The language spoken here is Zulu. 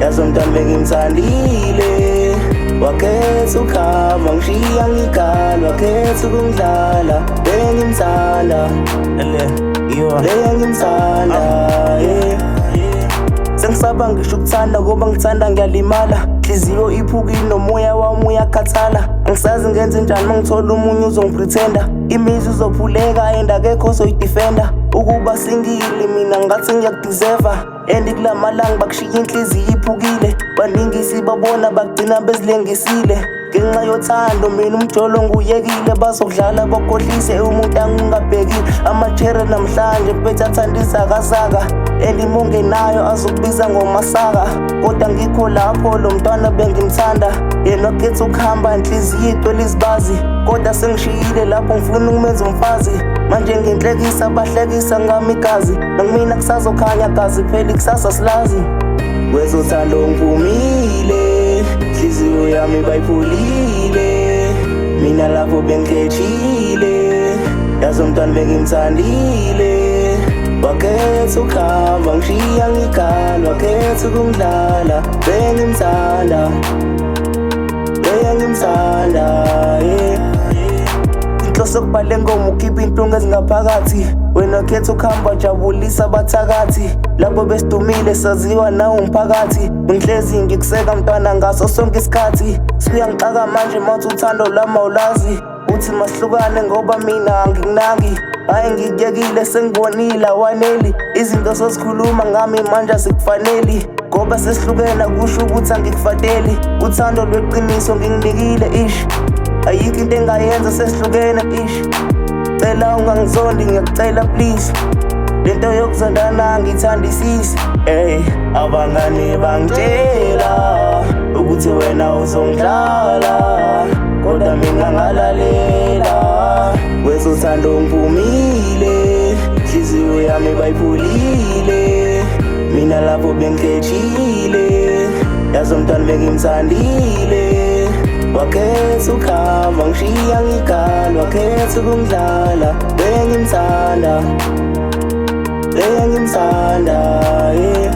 yazi umntwana bengimthandile. Wakhetha ukuhamba ngishiya ngikhala, wakhetha ukungidlala. Bengimthanda, bengimthanda, yeah. Sengisaba ngisho ukuthanda ngoba ngithanda ngiyalimala. Nhliziyo iphukile nomoya wami uyakhathala. Angisazi ngenze njani mangithola umunye uzongipretenda. Imizwa izophuleka and akekho ozoyidefenda. Ukuba singile mina ngathi ngiyakudeserva, and kulamalanga bakushiya inhliziyo iphukile. Baningi sibabona bagcina bezilengisile. Ngenxa yothando mina umjolo nguyekile. Bazokudlala bakhohlise umuntu angungabhekile. Amachere namhlanje bethu athandisa kazaka, and imonge nayo azokubiza ngomasaka. Kodwa ngikho lapho lo mntwana bengimthanda, yena wakhetha ukuhamba inhliziyo igcwele izibazi. Kodwa sengishiyile lapho ngifuna ukumenza umfazi. Manje nginhlekisa bahlekisa ngami igazi, nakumina kusazokhanya gazi phela ikusasa silazi. Kwezothando ngivumile, inhliziyo yami bayipholile. Mina lapho bengikhethile, yazi umntwana bengimthandile. Wakhetha ukuhamba ngishiya ngikhala, wakhetha ukungidlala. Bengimthanda, bengimthanda, yeah. Inhloso kubhale ngoma ukhipha inhlungu ezingaphakathi. Wena wakhetha ukuhamba jabulisa abathakathi. Labo besidumile saziwa nawo umphakathi. Ngihlezi ngikuseka mntwana ngaso sonke isikhathi. Siyangixaka manje mathi uthando lami awulazi. Uthi masihlukane ngoba mina angikunaki. Hayi ngikuyekile sengibonile awaneli. Izinto sosikhuluma ngami manje asikufaneli, ngoba sesihlukene kusho ukuthi angikufateli. Uthando lweqiniso ngikunikile ish, ayikho into engayenza sesihlukene ish. Cela ungangizondi ngiyakucela please, lento yokuzondana angithandisisi. Hey, abangani bangitshela ukuthi wena uzongidlala, kodwa mina ngalalela. Kwezothando ngivumile, inhliziyo yami bayipholile. Mina lapho bengikhethile, yazi umntwana bengimthandile. Wakhetha ukuhamba ngishiya ngikhala, wakhetha ukungidlala. Bengimthanda, bengimthanda, yeah.